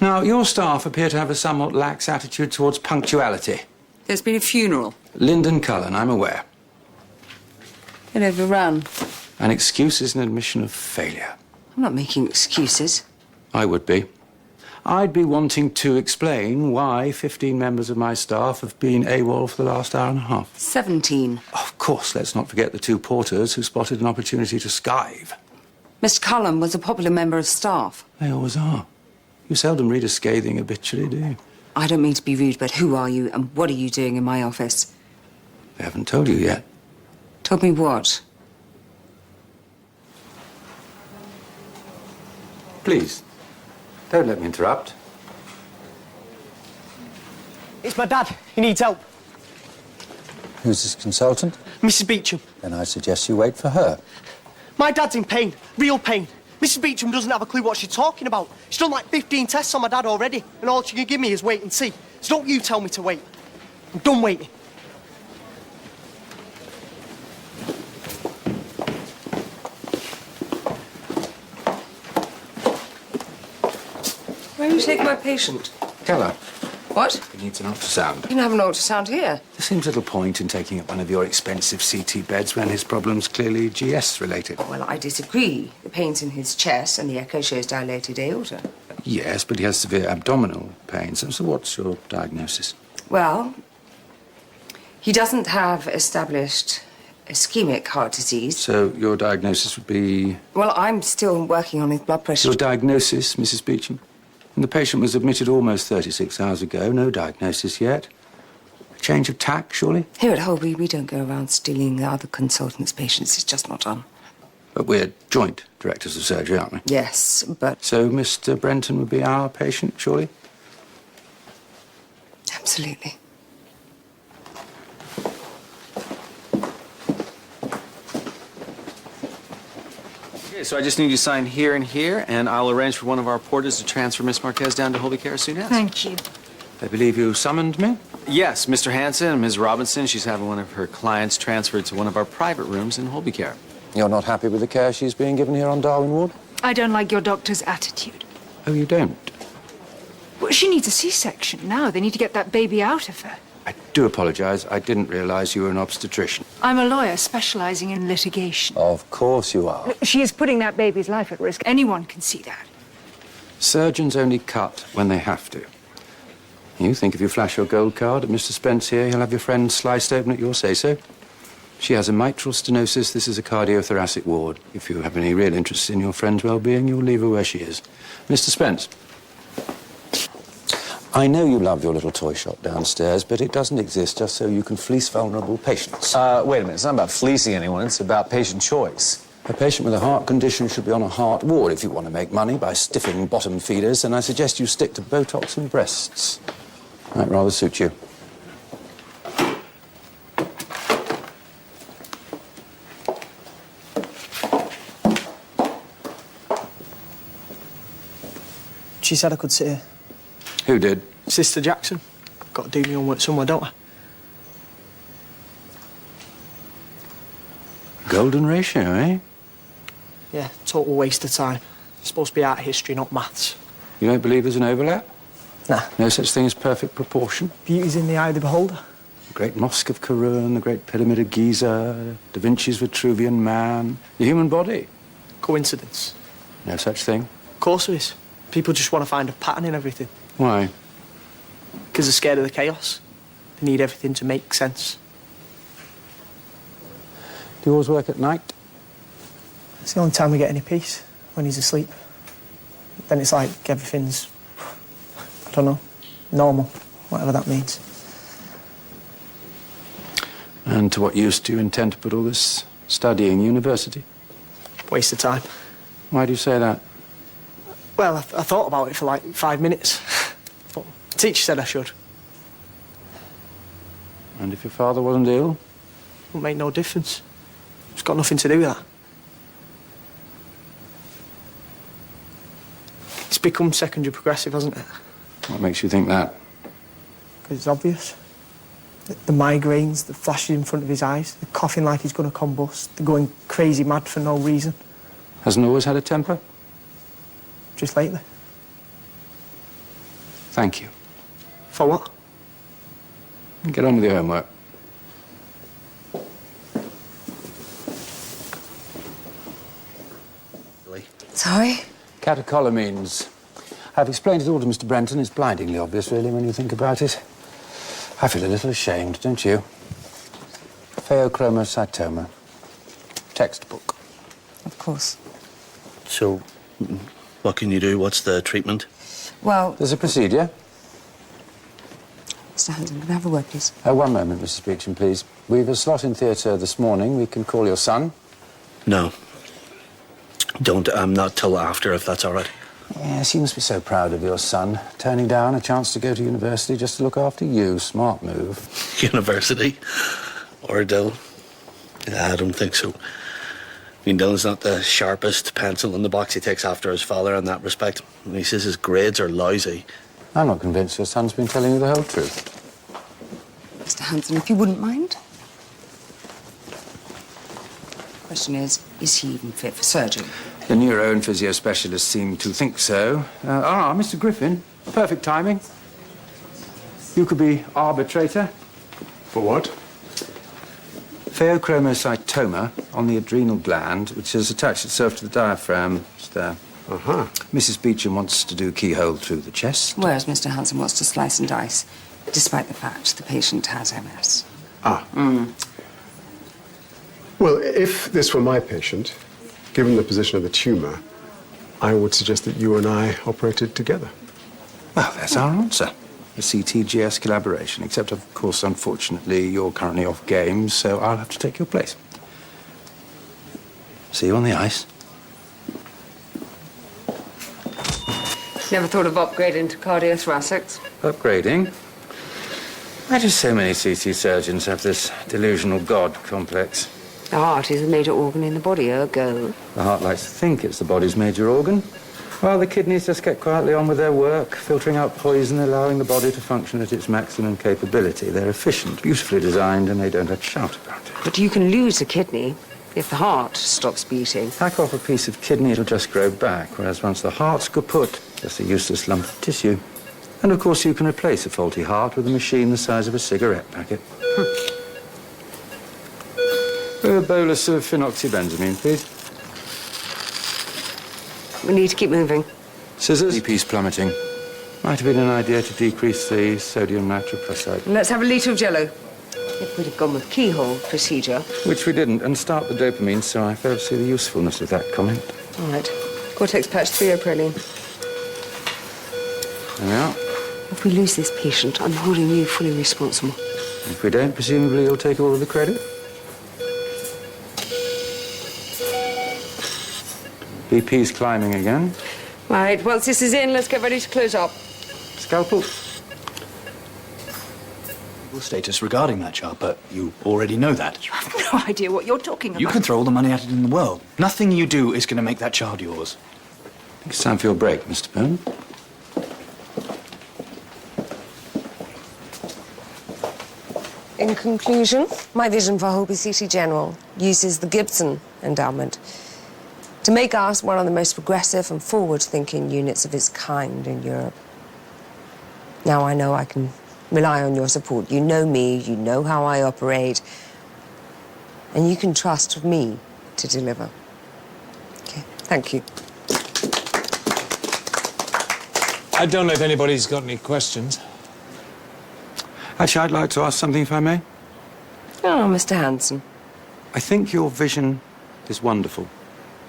Now, your staff appear to have a somewhat lax attitude towards punctuality. There's been a funeral. Lyndon Cullen, I'm aware. It overran. An excuse is an admission of failure. I'm not making excuses. I would be. I'd be wanting to explain why 15 members of my staff have been AWOL for the last hour and a half. 17. Of course, let's not forget the 2 porters who spotted an opportunity to skive. Mr. Cullen was a popular member of staff. They always are. You seldom read a scathing obituary, do you? I don't mean to be rude, but who are you and what are you doing in my office? They haven't told you yet. Told me what? Please, don't let me interrupt. It's my dad. He needs help. Who's this consultant? Mrs. Beecham. Then I suggest you wait for her. My dad's in pain. Real pain. Mrs. Beecham doesn't have a clue what she's talking about. She's done like 15 tests on my dad already, and all she can give me is wait and see. So don't you tell me to wait. I'm done waiting. Where are you taking my patient? Keller, What? he needs an ultrasound. You can have an ultrasound here. There seems little point in taking up one of your expensive CT beds when his problem's clearly GS-related. Well, I disagree. The pain's in his chest and the echo shows dilated aorta. Yes, but he has severe abdominal pain. So what's your diagnosis? Well, he doesn't have established ischemic heart disease. So your diagnosis would be... Well, I'm still working on his blood pressure. Your diagnosis, Mrs. Beecham? And the patient was admitted almost 36 hours ago. No diagnosis yet. A change of tack, surely? Here at Holby, we don't go around stealing the other consultants' patients. It's just not done. But we're joint directors of surgery, aren't we? Yes, but... So Mr. Brenton would be our patient, surely? Absolutely. Okay, so I just need you to sign here and here, and I'll arrange for one of our porters to transfer Miss Marquez down to Holby Care as soon as. Thank you. I believe you summoned me? Yes, Mr. Hanssen and Ms. Robinson. She's having one of her clients transferred to one of our private rooms in Holby Care. You're not happy with the care she's being given here on Darwin Ward? I don't like your doctor's attitude. Oh, you don't? Well, she needs a C-section now. They need to get that baby out of her. I do apologise. I didn't realise you were an obstetrician. I'm a lawyer specializing in litigation. Of course you are. She is putting that baby's life at risk. Anyone can see that. Surgeons only cut when they have to. You think if you flash your gold card at Mr. Spence here, he'll have your friend sliced open at your say-so? She has a mitral stenosis. This is a cardiothoracic ward. If you have any real interest in your friend's well-being, you'll leave her where she is. Mr. Spence. I know you love your little toy shop downstairs, but it doesn't exist just so you can fleece vulnerable patients. Wait a minute. It's not about fleecing anyone. It's about patient choice. A patient with a heart condition should be on a heart ward. If you want to make money by stiffing bottom feeders, then I suggest you stick to Botox and breasts. Might rather suit you. She said I could sit here. Who did? Sister Jackson. Got to do my homework somewhere, don't I? Golden ratio, eh? Yeah, total waste of time. It's supposed to be art history, not maths. You don't believe there's an overlap? Nah. No such thing as perfect proportion? Beauty's in the eye of the beholder. The Great Mosque of Karun, the Great Pyramid of Giza, Da Vinci's Vitruvian Man, the human body. Coincidence. No such thing. Of course there is. People just want to find a pattern in everything. Why? Because they're scared of the chaos. They need everything to make sense. Do you always work at night? It's the only time we get any peace, when he's asleep. Then it's like everything's, I don't know, normal, whatever that means. And to what use do you intend to put all this studying? University? Waste of time. Why do you say that? Well, I thought about it for like 5 minutes. But the teacher said I should. And if your father wasn't ill? It won't make no difference. It's got nothing to do with that. It's become secondary progressive, hasn't it? What makes you think that? Because it's obvious. The migraines, the flashes in front of his eyes, the coughing like he's going to combust, the going crazy mad for no reason. Hasn't always had a temper? Just lately. thank you. For what? Get on with your homework. Sorry? Catecholamines. I've explained it all to Mr. Brenton. It's blindingly obvious, really, when you think about it. I feel a little ashamed, don't you? Pheochromocytoma. Textbook. Of course. So, what can you do? What's the treatment? Well, There's a procedure. Mr. Hanssen, can I have a word, please? One moment, Mrs. Beecham, please. We've a slot in theatre this morning. We can call your son. No. Don't. Not till after, if that's all right. Yes, you must be so proud of your son. Turning down a chance to go to university just to look after you. Smart move. University? Or Dill? I don't think so. I mean, Dylan's not the sharpest pencil in the box. He takes after his father in that respect. And he says his grades are lousy. I'm not convinced your son's been telling you the whole truth. Mr. Hanssen, if you wouldn't mind. Question is he even fit for surgery? The neuro and physio specialists seem to think so. Mr. Griffin, perfect timing. You could be arbitrator. For what? Pheochromocytoma on the adrenal gland, which has attached itself to the diaphragm. It's there. Uh-huh. Mrs. Beecham wants to do keyhole through the chest. Whereas Mr. Hanssen wants to slice and dice, despite the fact the patient has MS. Well, if this were my patient, given the position of the tumour, I would suggest that you and I operated together. Well, that's our answer. A CTGS collaboration, except, of course, unfortunately, you're currently off games, so I'll have to take your place. See you on the ice. Never thought of upgrading to cardiothoracics? Upgrading? Why do so many CT surgeons have this delusional God complex? The heart is a major organ in the body, ergo. The heart likes to think it's the body's major organ, while the kidneys just get quietly on with their work, filtering out poison, allowing the body to function at its maximum capability. They're efficient, beautifully designed, and they don't have to shout about it. But you can lose a kidney if the heart stops beating. Hack off a piece of kidney, it'll just grow back, whereas once the heart's kaput, just a useless lump of tissue. And of course you can replace a faulty heart with a machine the size of a cigarette packet. A bolus of phenoxybenzamine, please. We need to keep moving. Scissors. BP's plummeting. Might have been an idea to decrease the sodium nitroprusside. Let's have a litre of jello. If we'd have gone with keyhole procedure. Which we didn't, and start the dopamine, so I fail to see the usefulness of that comment. All right. Cortex patch 3-oproline. There we are. If we lose this patient, I'm holding you fully responsible. If we don't, presumably you'll take all of the credit. BP's climbing again. Right, once this is in, let's get ready to close up. Scalpel. Status regarding that child, but you already know that. You have no idea what you're talking about. You can throw all the money at it in the world. Nothing you do is going to make that child yours. I think it's time for your break, Mr. Byrne. In conclusion, my vision for Holby City General uses the Gibson Endowment to make us one of the most progressive and forward-thinking units of its kind in Europe. Now I know I can rely on your support. You know me, you know how I operate, and you can trust me to deliver. Okay, thank you. I don't know if anybody's got any questions. Actually, I'd like to ask something, if I may. Oh, Mr. Hanssen. I think your vision is wonderful.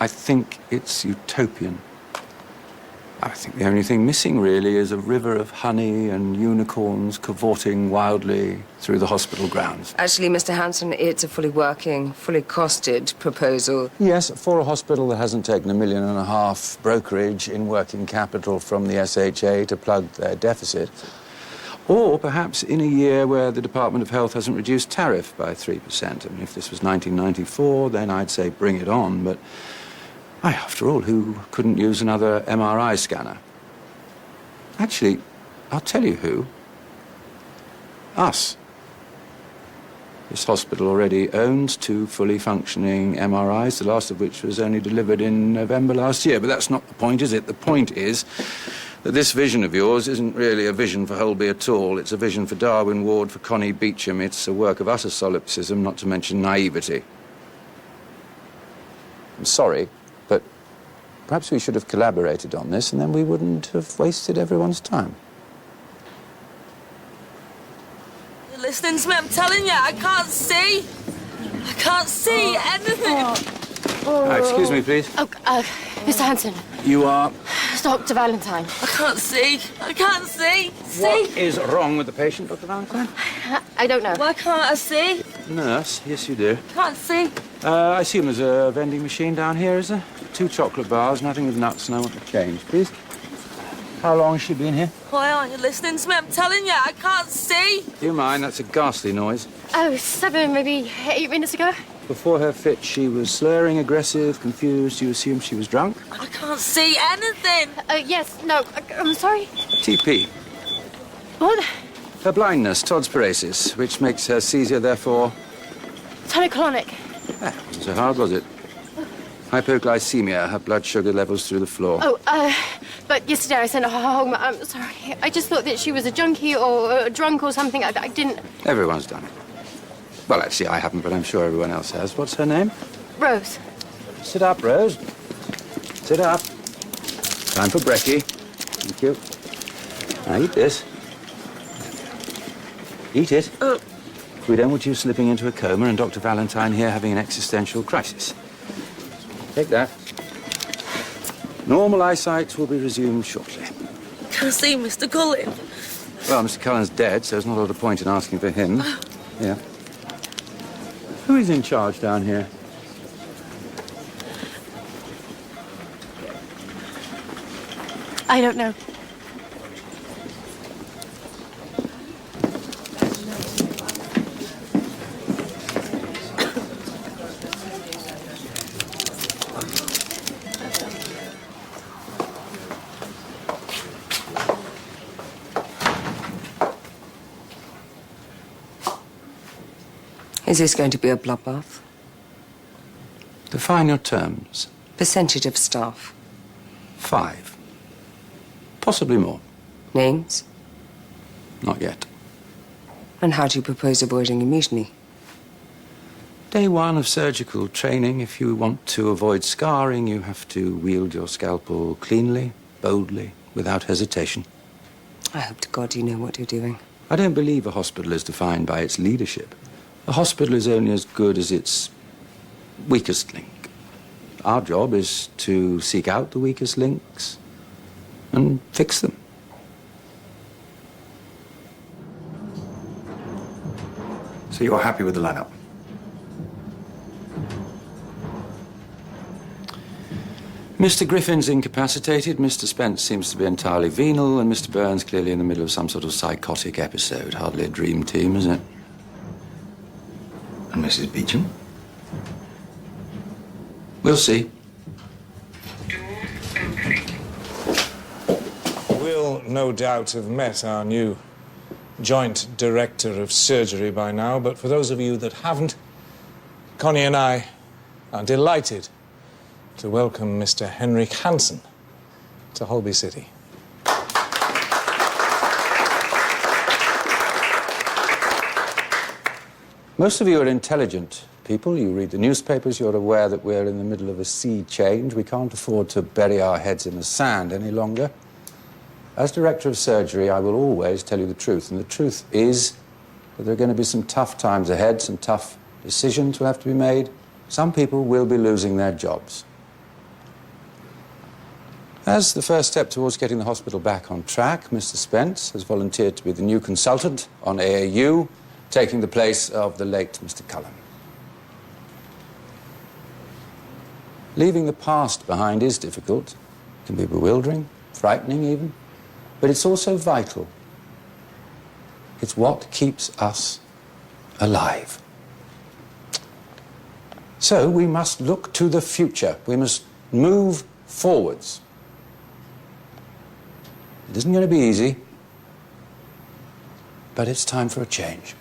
I think it's utopian. I think the only thing missing, really, is a river of honey and unicorns cavorting wildly through the hospital grounds. Actually, Mr. Hanssen, it's a fully working, fully costed proposal. Yes, for a hospital that hasn't taken $1.5 million brokerage in working capital from the SHA to plug their deficit. Or perhaps in a year where the Department of Health hasn't reduced tariff by 3%. I mean, if this was 1994, then I'd say bring it on, but after all, who couldn't use another MRI scanner? Actually, I'll tell you who. Us. This hospital already owns 2 fully functioning MRIs, the last of which was only delivered in November last year. But that's not the point, is it? The point is that this vision of yours isn't really a vision for Holby at all. It's a vision for Darwin Ward, for Connie Beecham. It's a work of utter solipsism, not to mention naivety. I'm sorry, but perhaps we should have collaborated on this, and then we wouldn't have wasted everyone's time. You're listening to me? I'm telling you, I can't see. I can't see anything. Excuse me, please. Oh, Mr. Hanssen. You are... Dr. Valentine. I can't see. I can't see. What is wrong with the patient, Dr. Valentine? I don't know. Why can't I see? Nurse, yes you do. Can't see. I assume there's a vending machine down here, is there? 2 chocolate bars, nothing with nuts, and I want the change, please. How long has she been here? Why aren't you listening to me? I'm telling you, I can't see. Do you mind? That's a ghastly noise. Oh, 7, maybe 8 minutes ago. Before her fit, she was slurring, aggressive, confused. You assume she was drunk? I can't see anything. Yes, no, I'm sorry. TP. What? Her blindness, Todd's paralysis, which makes her seizure, therefore... Tonic-clonic. Wasn't so hard, was it? Hypoglycemia, her blood sugar levels through the floor. Oh, but yesterday I sent her home. I'm sorry. I just thought that she was a junkie or a drunk or something. I didn't... Everyone's done it. Well, actually, I haven't, but I'm sure everyone else has. What's her name? Rose. Sit up, Rose. Sit up. Time for brekkie. Thank you. Now, eat this. Eat it. We don't want you slipping into a coma and Dr. Valentine here having an existential crisis. Take that. Normal eyesight will be resumed shortly. Can I see Mr. Cullen? Well, Mr. Cullen's dead, so there's not a lot of point in asking for him. Yeah. Who is in charge down here? I don't know. Is this going to be a bloodbath? Define your terms. Percentage of staff. 5. Possibly more. Names? Not yet. And how do you propose avoiding a mutiny? Day 1 of surgical training. If you want to avoid scarring, you have to wield your scalpel cleanly, boldly, without hesitation. I hope to God you know what you're doing. I don't believe a hospital is defined by its leadership. A hospital is only as good as its weakest link. Our job is to seek out the weakest links and fix them. So you're happy with the lineup? Mr. Griffin's incapacitated, Mr. Spence seems to be entirely venal, and Mr. Burns clearly in the middle of some sort of psychotic episode. Hardly a dream team, is it? And Mrs. Beecham? We'll see. We'll no doubt have met our new joint director of surgery by now, but for those of you that haven't, Connie and I are delighted to welcome Mr. Henrik Hanssen to Holby City. Most of you are intelligent people. You read the newspapers. You're aware that we're in the middle of a sea change. We can't afford to bury our heads in the sand any longer. As director of surgery, I will always tell you the truth. And the truth is that there are going to be some tough times ahead, some tough decisions will have to be made. Some people will be losing their jobs. As the first step towards getting the hospital back on track, Mr. Spence has volunteered to be the new consultant on AAU, taking the place of the late Mr. Cullen. Leaving the past behind is difficult. It can be bewildering, frightening even, but it's also vital. It's what keeps us alive. So we must look to the future. We must move forwards. It isn't going to be easy, but it's time for a change.